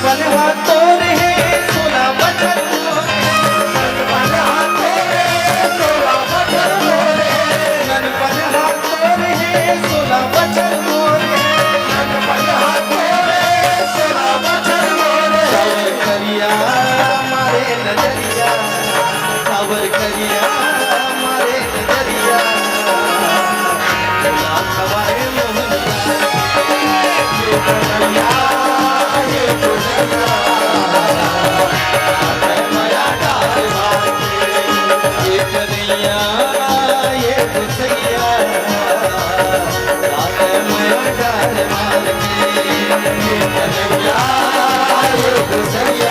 पल हाथों रहे सोला बचन नन पल हाथों रहे सोला बचन नन पल हाथों रहे सोला बचन नन पल हाथों रहे सोला बचन सावर करिया मारे नजरिया सावर करिया मारे नजरिया खवाए मोहन ये कन्हैया ये कन्हैया माया डाल मार के ये कन्हैया ये कन्हैया माया डाल मार के ये कन्हैया ये कन्हैया